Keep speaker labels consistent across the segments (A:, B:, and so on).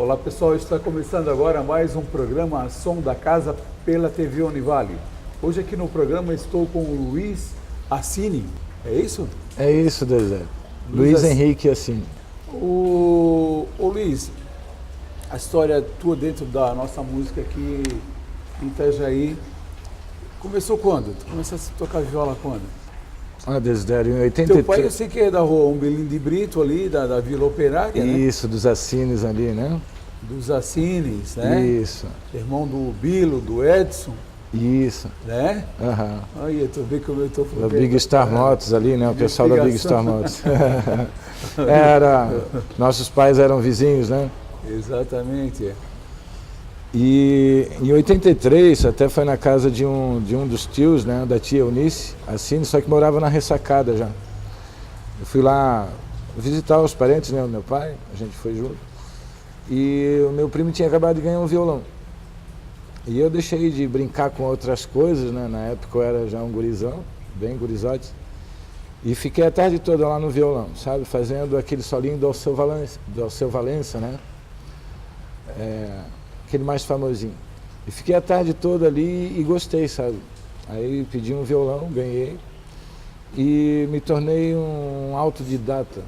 A: Olá pessoal, está começando agora mais um programa Som da Casa pela TV Univale. Hoje aqui no programa estou com o Luiz Assini, é isso?
B: É isso, Deserto. Luiz Henrique Assini.
A: O Luiz, a história tua dentro da nossa música aqui em Itajaí, começou quando? Tu começaste a tocar viola quando?
B: Ah, Desidério, em 83.
A: Teu pai eu sei que é da rua Umbelim de Brito ali, da Vila Operária, né?
B: Isso, dos Assines ali, né?
A: Dos Assines, né?
B: Isso.
A: Irmão do Bilo, do Edson.
B: Isso.
A: Né?
B: Aham.
A: Aí, tu vê como eu estou
B: Da Big Star Motors ali, né? O pessoal da Big Star Motors. Nossos pais eram vizinhos, né?
A: Exatamente.
B: E em 83, até foi na casa de um dos tios, né? Da tia Eunice Assini, só que morava na Ressacada já. Eu fui lá visitar os parentes, né? O meu pai, a gente foi junto. E o meu primo tinha acabado de ganhar um violão. E eu deixei de brincar com outras coisas, né? Na época eu era já um gurizão, bem gurizote. E fiquei a tarde toda lá no violão, sabe? Fazendo aquele solinho do Alceu Valença, né? Aquele mais famosinho. E fiquei a tarde toda ali e gostei, sabe? Aí pedi um violão, ganhei. E me tornei um autodidata.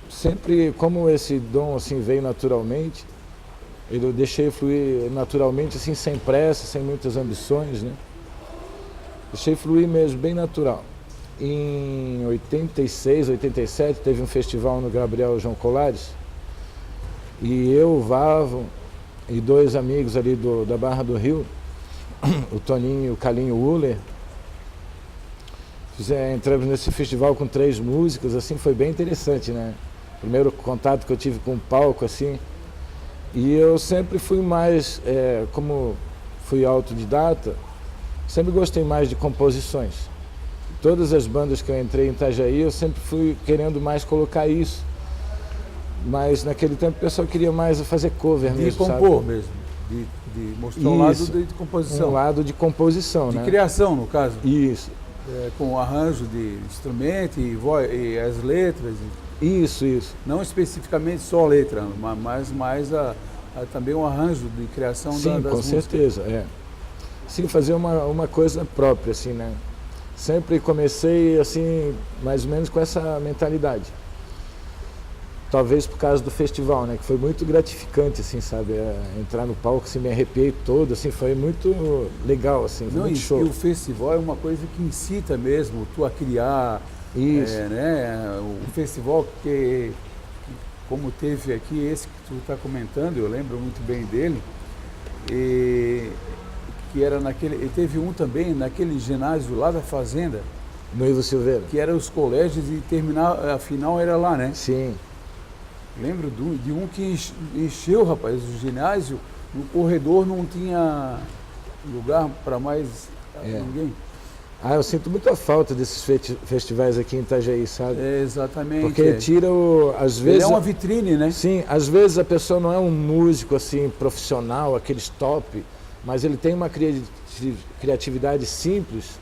B: Sempre, como esse dom assim veio naturalmente, eu deixei fluir naturalmente, assim, sem pressa, sem muitas ambições, né? Deixei fluir mesmo, bem natural. Em 86, 87, teve um festival no Gabriel João Colares, e eu, o Vavo, e dois amigos ali da Barra do Rio, o Toninho e o Calinho Uller, entramos nesse festival com 3 músicas, assim, foi bem interessante, né? Primeiro contato que eu tive com o palco, assim, e eu sempre fui mais, como fui autodidata, sempre gostei mais de composições. Todas as bandas que eu entrei em Itajaí, eu sempre fui querendo mais colocar isso. Mas naquele tempo o pessoal queria mais fazer cover mesmo,
A: de compor,
B: sabe?
A: mesmo, de mostrar um lado de composição.
B: Um lado de composição,
A: de
B: né?
A: criação, no caso.
B: Isso.
A: Com arranjo de instrumento e as letras.
B: Isso.
A: Não especificamente só a letra, mas mais também um arranjo de criação das músicas. Sim,
B: com certeza, Sim, fazer uma coisa própria, assim, né? Sempre comecei, assim, mais ou menos com essa mentalidade. Talvez por causa do festival, né? Que foi muito gratificante, assim, sabe? Entrar no palco, assim, me arrepiei todo, assim, foi muito legal, assim, foi muito show.
A: E o festival é uma coisa que incita mesmo tu a criar.
B: Isso.
A: Né? O festival que, como teve aqui, esse que tu está comentando, eu lembro muito bem dele, que era e teve um também naquele ginásio lá da Fazenda.
B: No Ivo Silveira.
A: Que era os colégios e a final era lá, né?
B: Sim.
A: Lembro de um que encheu, rapaz, o ginásio, no corredor não tinha lugar para mais ninguém.
B: Eu sinto muita falta desses festivais aqui em Itajaí, sabe?
A: Exatamente.
B: Porque tira às vezes...
A: Ele é uma vitrine, né?
B: Sim, às vezes a pessoa não é um músico assim profissional, aqueles top, mas ele tem uma criatividade simples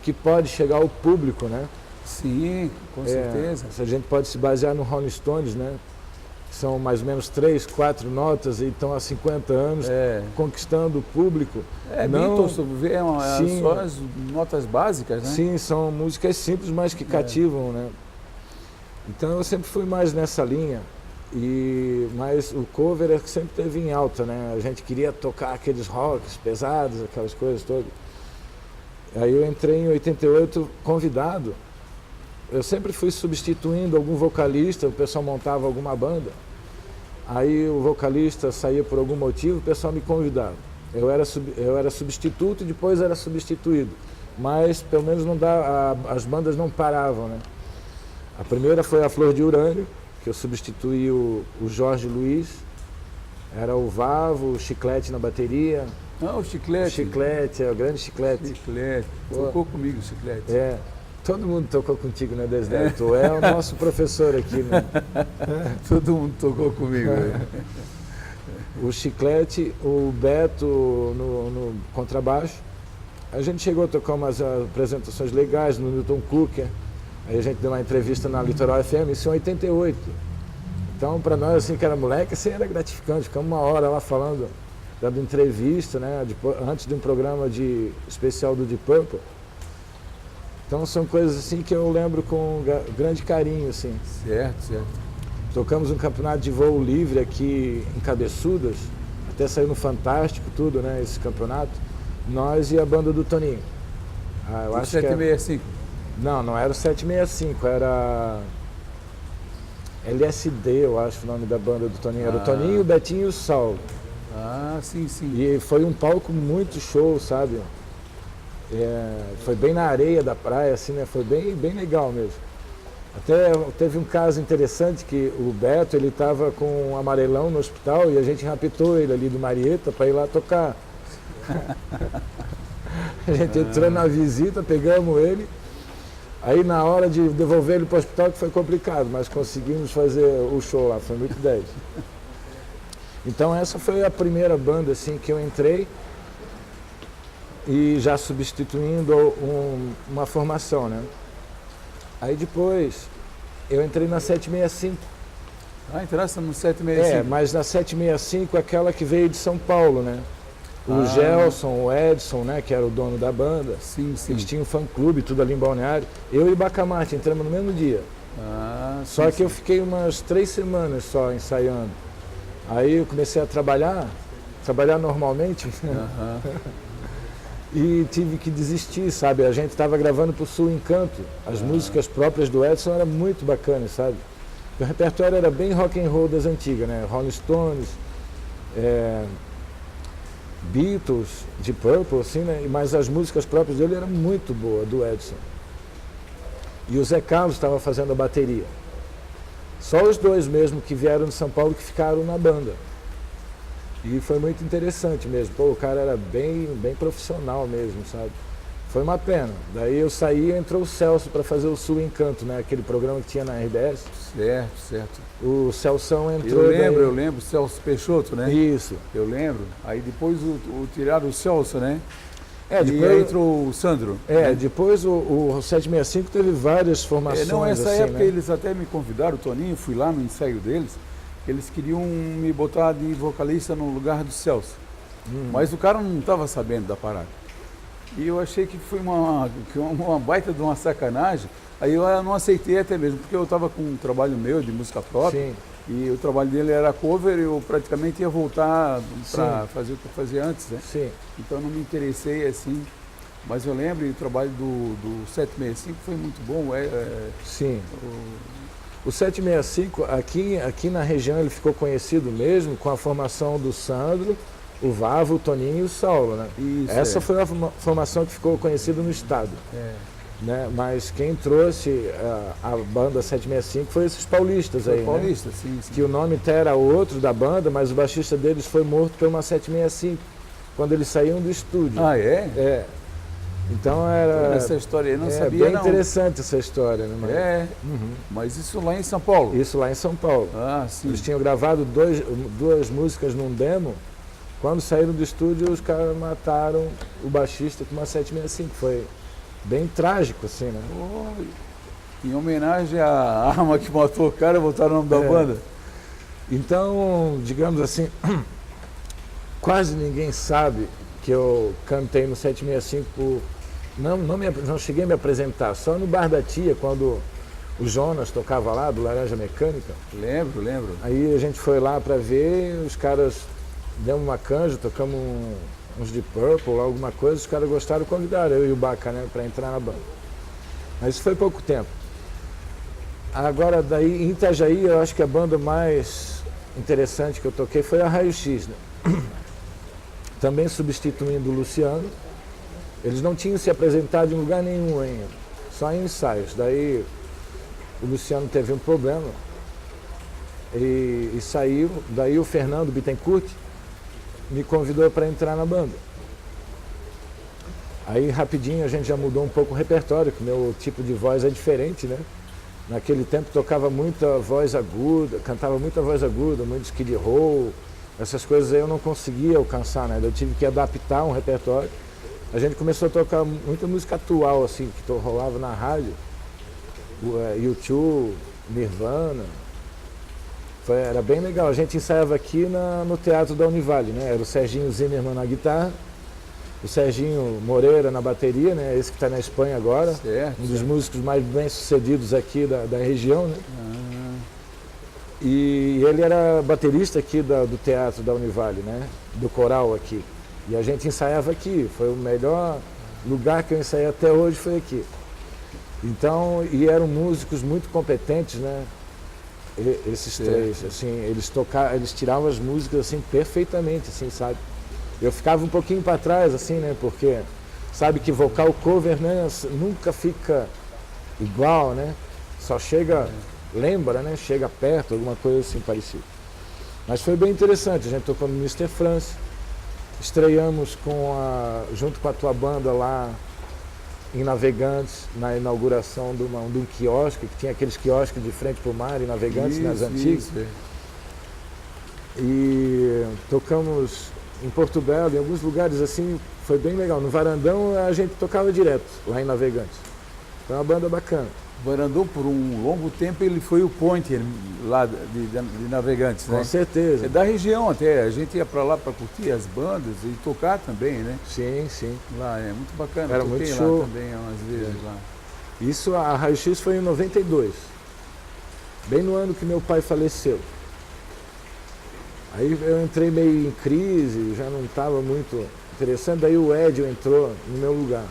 B: que pode chegar ao público, né?
A: Sim, com certeza.
B: A gente pode se basear no Rolling Stones, né? São mais ou menos 3, 4 notas e estão há 50 anos conquistando o público.
A: Beatles, só as notas básicas, né?
B: Sim, são músicas simples, mas que cativam, né? Então eu sempre fui mais nessa linha. Mas o cover sempre teve em alta, né? A gente queria tocar aqueles rocks pesados, aquelas coisas todas. Aí eu entrei em 88 convidado. Eu sempre fui substituindo algum vocalista, o pessoal montava alguma banda. Aí o vocalista saía por algum motivo, o pessoal me convidava. Eu era substituto e depois era substituído. Mas pelo menos as bandas não paravam, né? A primeira foi a Flor de Urânio, que eu substituí o Jorge Luiz. Era o Vavo, o Chiclete na bateria.
A: O Chiclete.
B: O Chiclete, o grande Chiclete.
A: Chiclete. Tocou comigo o Chiclete.
B: Todo mundo tocou contigo, né, Desidério? Tu é o nosso professor aqui, né?
A: Todo mundo tocou comigo.
B: O Chiclete, o Beto no contrabaixo. A gente chegou a tocar umas apresentações legais no Newton Cooker. Aí a gente deu uma entrevista na Litoral FM, isso em 88. Então, para nós, assim, que era moleque, assim, era gratificante. Ficamos uma hora lá falando, dando entrevista, né, antes de um programa especial do Deep Purple. Então, são coisas assim que eu lembro com grande carinho, assim.
A: Certo, certo.
B: Tocamos um campeonato de voo livre aqui em Cabeçudas, até saiu no Fantástico, tudo, né, esse campeonato. Nós e a banda do Toninho.
A: Eu acho 765?
B: Não era o 765, era LSD, eu acho o nome da banda do Toninho. Era o Toninho, o Betinho e o Saulo.
A: Ah, sim, sim.
B: E foi um palco muito show, sabe? Foi bem na areia da praia, assim, né? Foi bem legal mesmo. Até teve um caso interessante que o Beto, ele estava com um amarelão no hospital e a gente raptou ele ali do Marieta para ir lá tocar. A gente entrou na visita, pegamos ele, aí na hora de devolver ele para o hospital que foi complicado, mas conseguimos fazer o show lá, foi muito 10. Então essa foi a primeira banda assim que eu entrei e já substituindo uma formação, né? Aí depois eu entrei na 765.
A: Ah, entrasse no 765?
B: Mas na 765 aquela que veio de São Paulo, né? O Gelson, o Edson, né, que era o dono da banda.
A: Sim, sim.
B: Eles tinham um fã-clube, tudo ali em Balneário. Eu e o Bacamarte entramos no mesmo dia. Só que eu fiquei umas 3 semanas só ensaiando. Aí eu comecei a trabalhar normalmente. E tive que desistir, sabe? A gente estava gravando pro Sul Encanto. As músicas próprias do Edson eram muito bacanas, sabe? O repertório era bem rock and roll das antigas, né? Rolling Stones, Beatles, Deep Purple, assim, né? Mas as músicas próprias dele eram muito boas, do Edson. E o Zé Carlos estava fazendo a bateria. Só os dois mesmo que vieram de São Paulo que ficaram na banda. E foi muito interessante mesmo. Pô, o cara era bem profissional mesmo, sabe? Foi uma pena. Daí eu saí e entrou o Celso para fazer o Sul Encanto, né? Aquele programa que tinha na RBS.
A: Certo, certo.
B: O Celsão entrou.
A: Eu lembro, Celso Peixoto, né?
B: Isso.
A: Eu lembro. Aí depois tiraram o Celso, né?
B: Depois,
A: e aí entrou o Sandro. Né?
B: Depois o 765 teve várias formações.
A: Nessa
B: assim,
A: época
B: né?
A: eles até me convidaram, o Toninho, fui lá no ensaio deles. Eles queriam me botar de vocalista no lugar do Celso. Mas o cara não estava sabendo da parada. E eu achei que foi uma baita de uma sacanagem. Aí eu não aceitei até mesmo, porque eu estava com um trabalho meu de música própria. Sim. E o trabalho dele era cover e eu praticamente ia voltar para fazer o que eu fazia antes, né? Sim. Então eu não me interessei assim. Mas eu lembro, e o trabalho do 765 foi muito bom.
B: Sim. O 765, aqui na região, ele ficou conhecido mesmo com a formação do Sandro, o Vavo, o Toninho e o Saulo, né? Isso, Essa foi a formação que ficou conhecida no estado. Né? Mas quem trouxe a banda 765 foi esses paulistas aí,
A: paulistas,
B: né?
A: Sim.
B: Que o nome até era outro da banda, mas o baixista deles foi morto por uma 765, quando eles saíam do estúdio.
A: Ah, é?
B: É. Então era...
A: Essa história eu não sabia,
B: bem interessante essa história, né?
A: Mas isso lá em São Paulo?
B: Isso lá em São Paulo.
A: Ah, sim.
B: Eles tinham gravado duas músicas num demo. Quando saíram do estúdio, os caras mataram o baixista com uma 765. Foi bem trágico, assim, né?
A: Em homenagem à arma que matou o cara, botaram o nome da banda?
B: Então, digamos assim, quase ninguém sabe que eu cantei no 765. Não cheguei a me apresentar, só no Bar da Tia, quando o Jonas tocava lá, do Laranja Mecânica.
A: Lembro.
B: Aí a gente foi lá para ver, os caras demos uma canja, tocamos uns Deep Purple, alguma coisa, os caras gostaram, convidaram eu e o Baca, né, para entrar na banda. Mas isso foi pouco tempo. Agora, daí, em Itajaí, eu acho que a banda mais interessante que eu toquei foi a Raio X, né? Também substituindo o Luciano. Eles não tinham se apresentado em lugar nenhum ainda, só em ensaios. Daí o Luciano teve um problema e saiu. Daí o Fernando Bittencourt me convidou para entrar na banda. Aí rapidinho a gente já mudou um pouco o repertório, que o meu tipo de voz é diferente, né? Naquele tempo tocava muita voz aguda, cantava muita voz aguda, muito skid row, essas coisas aí eu não conseguia alcançar, né? Eu tive que adaptar um repertório. A gente começou a tocar muita música atual, assim, que rolava na rádio. U2, Nirvana. Era bem legal. A gente ensaiava aqui no Teatro da Univale, né? Era o Serginho Zimmermann na guitarra, o Serginho Moreira na bateria, né? Esse que está na Espanha agora,
A: Certo,
B: um dos
A: certo.
B: músicos mais bem-sucedidos aqui da região, né?
A: Ah,
B: E ele era baterista aqui do Teatro da Univale, né? Do coral aqui. E a gente ensaiava aqui. Foi o melhor lugar que eu ensaiei até hoje, foi aqui. Então, e eram músicos muito competentes, né? Esses
A: Certo.
B: três, assim, eles tiravam as músicas assim perfeitamente, assim, sabe? Eu ficava um pouquinho para trás, assim, né? Porque sabe que vocal cover, né? Nunca fica igual, né? Só chega, lembra, né? Chega perto, alguma coisa assim parecida. Mas foi bem interessante. A gente tocou no Mr. France, estreamos junto com a tua banda lá em Navegantes, na inauguração de um quiosque, que tinha aqueles quiosques de frente para o mar, em Navegantes, nas antigas.
A: isso, é.
B: E tocamos em Porto Belo, em alguns lugares assim, foi bem legal. No Varandão a gente tocava direto, lá em Navegantes. Foi uma banda bacana.
A: Varandão, por um longo tempo, ele foi o pointer lá de Navegantes, né?
B: Com certeza.
A: É da região até, a gente ia para lá para curtir as bandas e tocar também, né?
B: Sim, sim.
A: Lá é muito bacana,
B: Era
A: toquei
B: muito
A: lá
B: show.
A: também umas vezes lá.
B: Isso, a Raio X foi em 92, bem no ano que meu pai faleceu. Aí eu entrei meio em crise, já não estava muito interessante, daí o Edio entrou no meu lugar.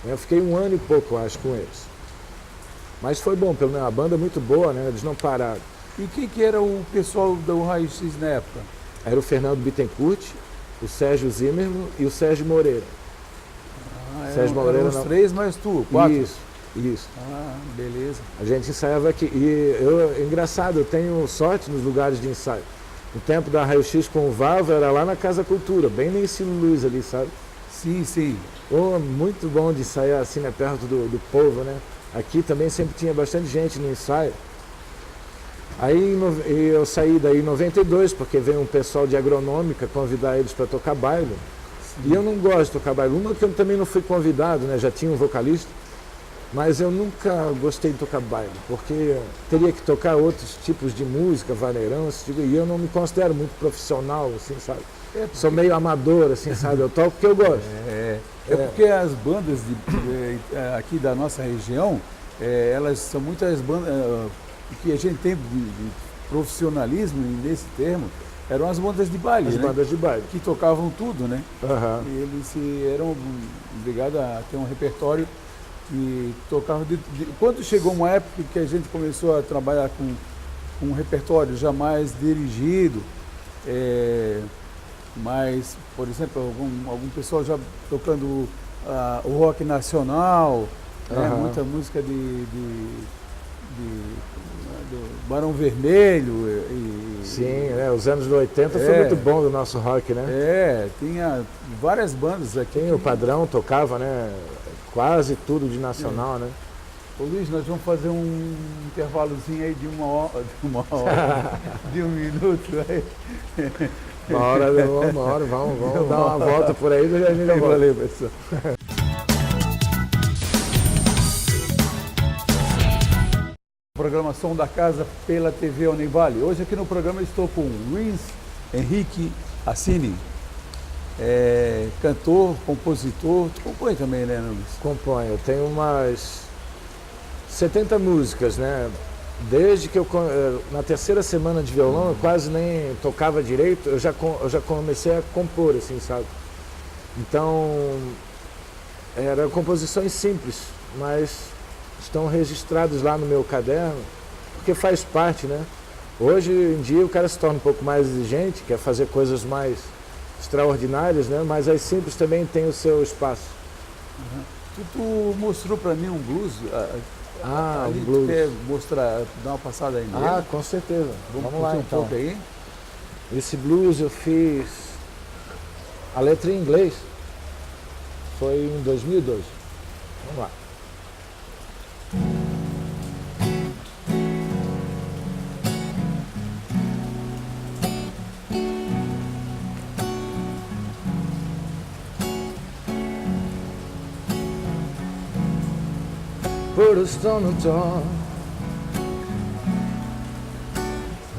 B: Eu fiquei 1 ano e pouco, acho, com eles. Mas foi bom, pelo menos a banda é muito boa, né? Eles não pararam.
A: E quem que era o pessoal do Raio X na época?
B: Era o Fernando Bittencourt, o Sérgio Zimmermann e o Sérgio Moreira. Sérgio Moreira
A: eram os
B: não.
A: 3 mais tu, 4?
B: Isso.
A: Ah, beleza.
B: A gente ensaiava aqui. E engraçado, eu tenho sorte nos lugares de ensaio. No tempo da Raio X com o Valve era lá na Casa Cultura, bem na Ensino Luiz ali, sabe?
A: Sim, sim.
B: Muito bom de ensaiar assim, né, perto do povo, né? Aqui também sempre tinha bastante gente no ensaio. Aí eu saí daí em 92, porque veio um pessoal de agronômica convidar eles para tocar baile.
A: Sim.
B: E eu não gosto de tocar baile. Uma que eu também não fui convidado, né? Já tinha um vocalista. Mas eu nunca gostei de tocar baile, porque teria que tocar outros tipos de música, vaneirão, esse tipo, e eu não me considero muito profissional, assim, sabe? Sou meio amador, assim, sabe? Eu toco porque eu gosto.
A: Porque as bandas aqui da nossa região, elas são muitas bandas, o que a gente tem de profissionalismo nesse termo, eram as bandas de baile,
B: As
A: né?
B: bandas de baile.
A: Que tocavam tudo, né?
B: Aham.
A: E eles eram obrigados a ter um repertório e tocavam... Quando chegou uma época que a gente começou a trabalhar com um repertório já mais dirigido, mas, por exemplo, algum pessoal já tocando o rock nacional, né?
B: Aham.
A: Muita música do Barão Vermelho.
B: Sim, os anos 80 foi muito bom do nosso rock, né?
A: Tinha várias bandas aqui.
B: Tem o Padrão, tocava, né? Quase tudo de nacional, né?
A: Ô Luiz, nós vamos fazer um intervalozinho aí de uma hora, de 1 minuto. Aí.
B: Uma hora, vamos dar uma volta por aí, a gente já volta.
A: Valeu, pessoal. Programação da casa pela TV Univale. Hoje aqui no programa estou com Luiz Henrique Assini, cantor, compositor. Tu compõe também, né, Luiz?
B: Componho, eu tenho umas 70 músicas, né? Desde que na terceira semana de violão, eu quase nem tocava direito, eu já comecei a compor, assim, sabe? Então, eram composições simples, mas estão registrados lá no meu caderno, porque faz parte, né? Hoje em dia o cara se torna um pouco mais exigente, quer fazer coisas mais extraordinárias, né? Mas as simples também têm o seu espaço.
A: Uhum. Tu mostrou para mim um blues. Ali
B: um blues.
A: Tu quer mostrar, dar uma passada aí nele?
B: Com certeza. Vamos lá,
A: um
B: então.
A: pouco aí.
B: Esse blues eu fiz a letra em inglês. Foi em 2002. Vamos lá. put a stone on top.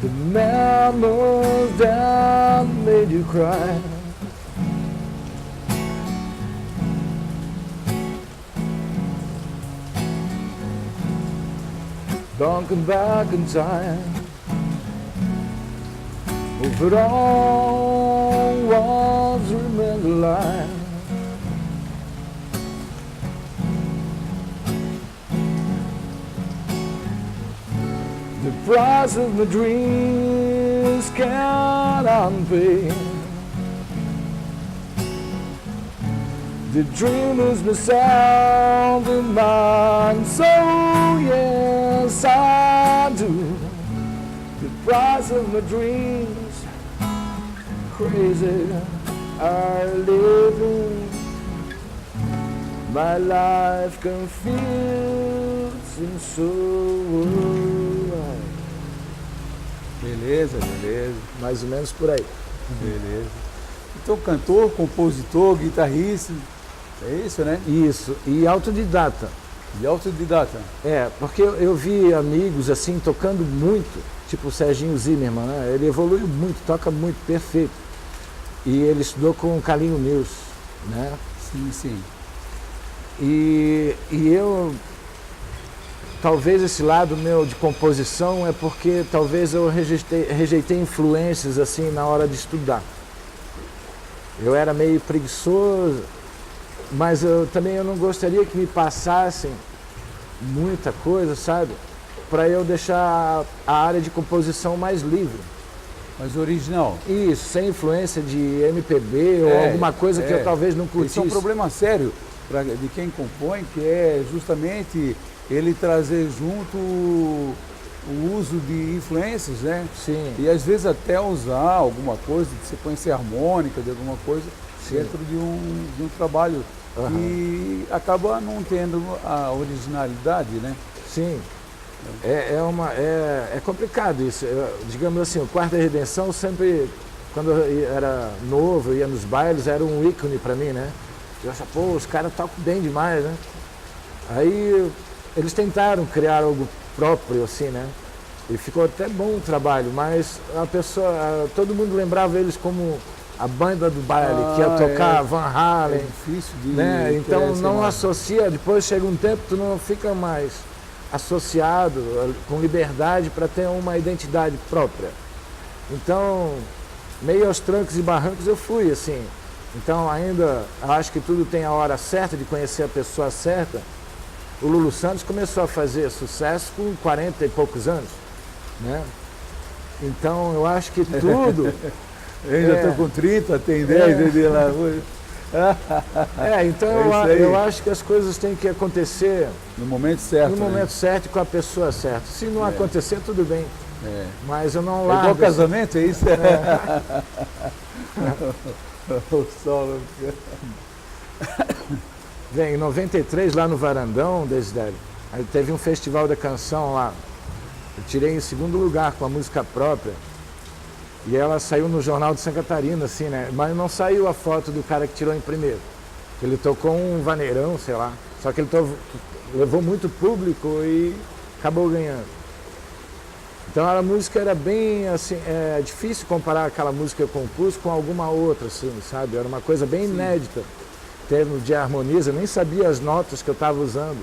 B: The mammals that made you cry. Don't come back in time. If it all was remained alive. The price of my dreams cannot pay. The dream is myself in mine, so yes I do. The price of my dreams, crazy are living. My life confused and so right.
A: Beleza, beleza.
B: Mais ou menos por aí.
A: Beleza. Então, cantor, compositor, guitarrista, é isso, né?
B: Isso, e autodidata.
A: E autodidata.
B: É, porque eu vi amigos assim tocando muito, tipo o Serginho Zimmermann, né? Ele evoluiu muito, toca muito, perfeito. E ele estudou com o Carlinhos Mills, né?
A: Sim, sim.
B: E eu, talvez esse lado meu de composição é porque talvez eu rejeitei influências assim na hora de estudar. Eu era meio preguiçoso, mas eu não gostaria que me passassem muita coisa, sabe? Para eu deixar a área de composição mais livre.
A: Mas original.
B: Isso, sem influência de MPB ou alguma coisa que eu talvez não curtisse.
A: Isso é um problema sério de quem compõe, que é justamente ele trazer junto o uso de influências, né?
B: Sim.
A: E às vezes até usar alguma coisa de sequência harmônica, de alguma coisa, sim, dentro de um trabalho que acaba não tendo a originalidade, né?
B: Sim. É complicado isso. Digamos assim, o Quarta Redenção sempre, quando eu era novo, eu ia nos bailes, era um ícone para mim, né? Eu achava, pô, os caras tocam bem demais, né? Aí eles tentaram criar algo próprio, assim, né? E ficou até bom o trabalho, mas todo mundo lembrava eles como a banda do baile, que ia tocar Van Halen.
A: É difícil de...
B: né? Então não associa, depois chega um tempo, tu não fica mais associado com liberdade para ter uma identidade própria. Então, meio aos trancos e barrancos eu fui, assim. Então ainda acho que tudo tem a hora certa de conhecer a pessoa certa. O Lulu Santos começou a fazer sucesso com 40 e poucos anos, né? Então eu acho que tudo...
A: Eu ainda estou com 30, tem 10 de lá.
B: Então eu acho que as coisas têm que acontecer
A: no momento certo.
B: No momento certo e com a pessoa certa. Se não acontecer, tudo bem. Mas eu não largo.
A: É igual casamento, é isso? O solo.
B: Em 93, lá no Varandão, Desidério, aí teve um festival da canção lá. Eu tirei em segundo lugar com a música própria. E ela saiu no Jornal de Santa Catarina, assim, né? Mas não saiu a foto do cara que tirou em primeiro. Ele tocou um vaneirão, sei lá. Só que ele levou muito público e acabou ganhando. Então a música era bem, assim, difícil comparar aquela música que eu compus com alguma outra, assim, sabe? Era uma coisa bem inédita. Em termos de harmonia, eu nem sabia as notas que eu estava usando.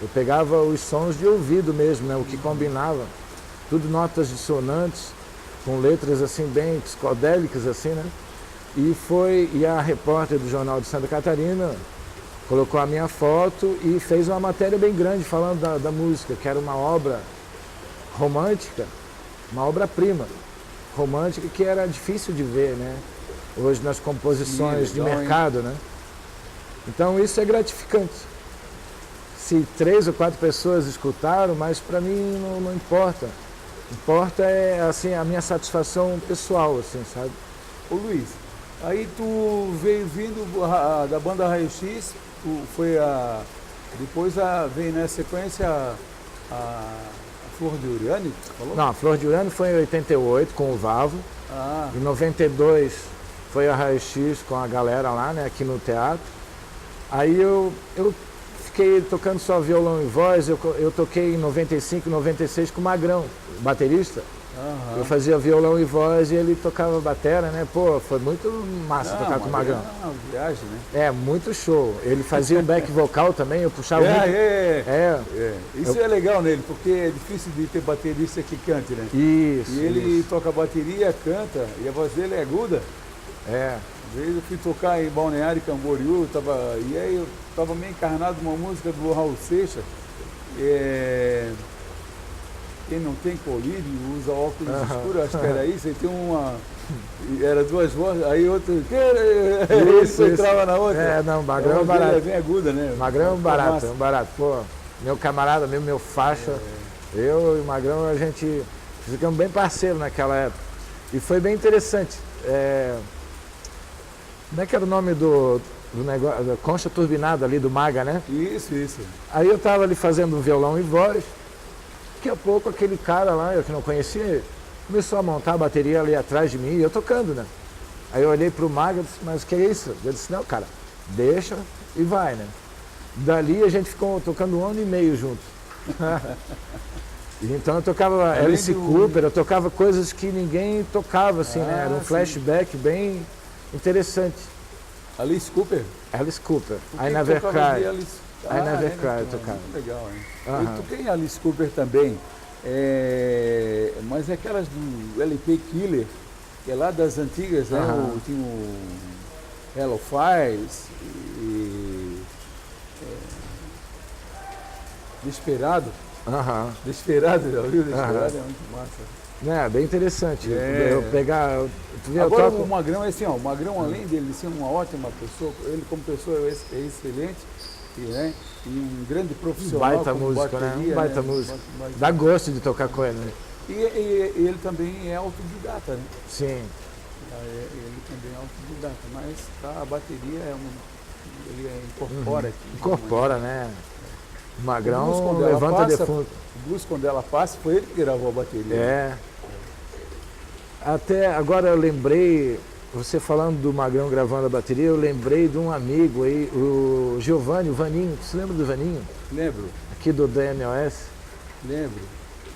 B: Eu pegava os sons de ouvido mesmo, né? O que combinava. Tudo notas dissonantes, com letras assim bem psicodélicas, assim, né? E a repórter do Jornal de Santa Catarina colocou a minha foto e fez uma matéria bem grande falando da música, que era uma obra romântica, uma obra-prima romântica que era difícil de ver, né? Hoje nas composições de mercado, né? Então isso é gratificante. Se 3 ou 4 pessoas escutaram, mas para mim não importa. Importa assim, a minha satisfação pessoal, assim, sabe?
A: Ô Luiz, aí tu veio vindo da banda Raio X, depois veio na sequência a Flor de Uriane, que você falou?
B: Não, a Flor de Uriane foi em 88 com o Vavo. Em 92 foi a Raio X com a galera lá, né, aqui no teatro. Aí eu fiquei tocando só violão e voz, eu toquei em 95, 96 com o Magrão, baterista.
A: Aham.
B: Eu fazia violão e voz e ele tocava batera, né? Pô, foi muito massa tocar com o Magrão.
A: É uma viagem, né?
B: É, muito show. Ele fazia um back vocal também, eu puxava muito.
A: Isso é legal nele, porque é difícil de ter baterista que cante, né?
B: Isso.
A: E ele
B: isso.
A: toca bateria, canta, e a voz dele é aguda.
B: É.
A: Às vezes eu fui tocar em Balneário Camboriú, e aí eu tava meio encarnado numa música do Raul Seixas. Quem não tem colírio usa óculos escuros, acho que era isso, aí tem uma. Era duas vozes, aí outro. Isso entrava na outra.
B: É, não, Magrão é barato.
A: É bem aguda, né?
B: Magrão é um barato. Pô, meu camarada, meu faixa, eu e o Magrão, a gente ficamos bem parceiros naquela época. E foi bem interessante. Como é que era o nome do negócio? Da concha turbinada ali do Maga, né?
A: Isso.
B: Aí eu tava ali fazendo violão e voz. Daqui a pouco aquele cara lá, eu que não conhecia, começou a montar a bateria ali atrás de mim e eu tocando, né? Aí eu olhei pro Maga e disse, mas o que é isso? Eu disse, não, cara, deixa e vai, né? Dali a gente ficou tocando 1 ano e meio juntos. Então eu tocava Alice Cooper, eu tocava coisas que ninguém tocava, assim, né? Era um flashback bem interessante.
A: Alice Cooper?
B: Alice Cooper, I Never Cry. I Never Cry, eu tocava.
A: Legal, hein? Eu toquei em Alice Cooper também, mas é aquelas do LP Killer, que é lá das antigas, né? Tinha o Hello Fires e Desperado. Desperado, já viu? Desperado é muito massa.
B: É, bem interessante.
A: Eu
B: pegar.
A: Agora o Magrão é assim, ó, o Magrão, além dele ser uma ótima pessoa, ele como pessoa é excelente. E um grande profissional.
B: Baita músico,
A: bateria,
B: né? Baita músico. Dá gosto de tocar com ele, né?
A: E ele também é autodidata, né?
B: Sim.
A: Ele também é autodidata, mas a bateria ele incorpora aqui.
B: Incorpora, né? O Magrão levanta defunto.
A: O Blues, quando ela passa, foi ele que gravou a bateria.
B: Até agora eu lembrei, você falando do Magrão gravando a bateria, eu lembrei de um amigo aí, o Giovanni, o Vaninho. Você lembra do Vaninho?
A: Lembro.
B: Aqui do DNOS?
A: Lembro.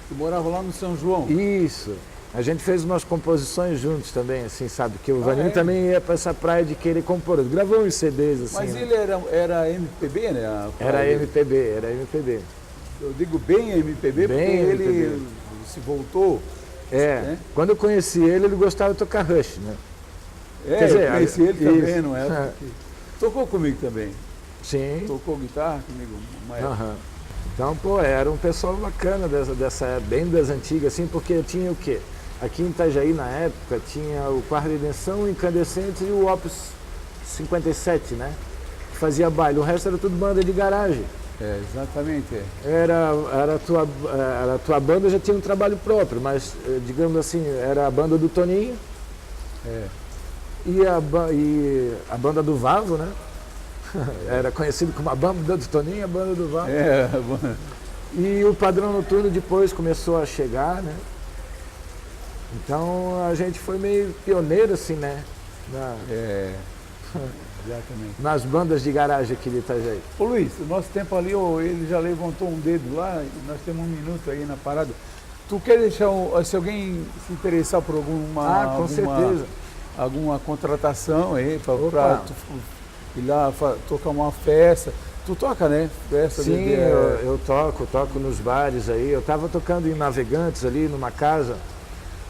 A: Que morava lá no São João.
B: Isso. A gente fez umas composições juntos também, assim, sabe? Que o Vaninho também ia para essa praia de querer compor. Gravou uns CDs, assim.
A: Mas ele era MPB, né?
B: Era MPB.
A: Eu digo bem MPB,
B: bem
A: porque
B: MPB.
A: Ele se voltou. Né?
B: Quando eu conheci ele gostava de tocar Rush, né?
A: Quer dizer, eu conheci ele também, não é? Tocou comigo também.
B: Sim.
A: Tocou guitarra comigo uma época.
B: Então, pô, era um pessoal bacana dessa bem das antigas, assim, porque tinha o quê? Aqui em Itajaí, na época, tinha o Quarta Redenção, o Incandescente e o Opus 57, né? Que fazia baile. O resto era tudo banda de garagem.
A: Exatamente.
B: A tua banda já tinha um trabalho próprio, mas, digamos assim, era a banda do Toninho. E a banda do Vavo, né? Era conhecido como a banda do Toninho e a banda do Vavo. E o Padrão Noturno depois começou a chegar, né? Então a gente foi meio pioneiro, assim, né?
A: Exatamente.
B: Nas bandas de garagem aqui de Itajaí.
A: Ô Luiz, o nosso tempo ali, ele já levantou um dedo lá, e nós temos 1 minuto aí na parada. Tu quer deixar, se alguém se interessar por
B: com certeza.
A: Alguma contratação aí, para tu ir lá tocar uma festa. Tu toca, né? Festa.
B: Sim, eu toco nos bares aí. Eu estava tocando em Navegantes ali, numa casa,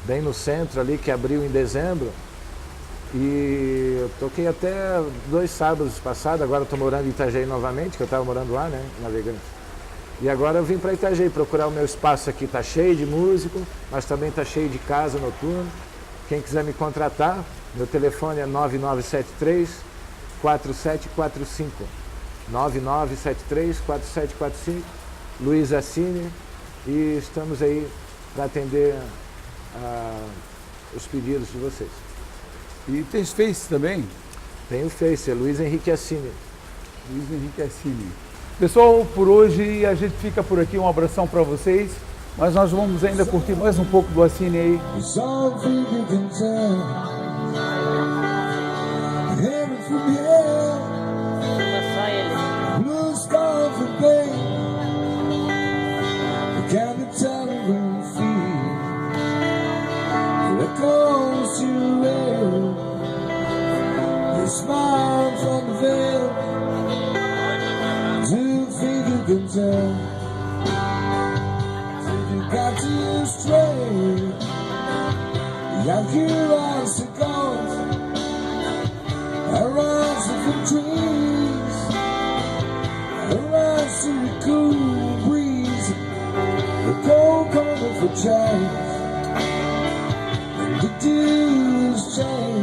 B: bem no centro ali, que abriu em dezembro. E eu toquei até 2 sábados passados, agora estou morando em Itajaí novamente, que eu estava morando lá, né, em Navegantes. E agora eu vim para Itajaí procurar o meu espaço aqui, está cheio de músico, mas também está cheio de casa noturna. Quem quiser me contratar, meu telefone é 9973-4745. 9973-4745, Luiz Assini, e estamos aí para atender os pedidos de vocês.
A: E tem Face também?
B: Tem o Face, é Luiz Henrique Assini.
A: Luiz Henrique Assini. Pessoal, por hoje a gente fica por aqui, um abração para vocês, mas nós vamos ainda curtir mais um pouco do Assini aí.
C: Só ele. close to your rail. You smile from the veil. Do you think you can tell? If you got to stray, you have curiosity goes around different trees, around the cool breeze, the cold coming for change. The dews change.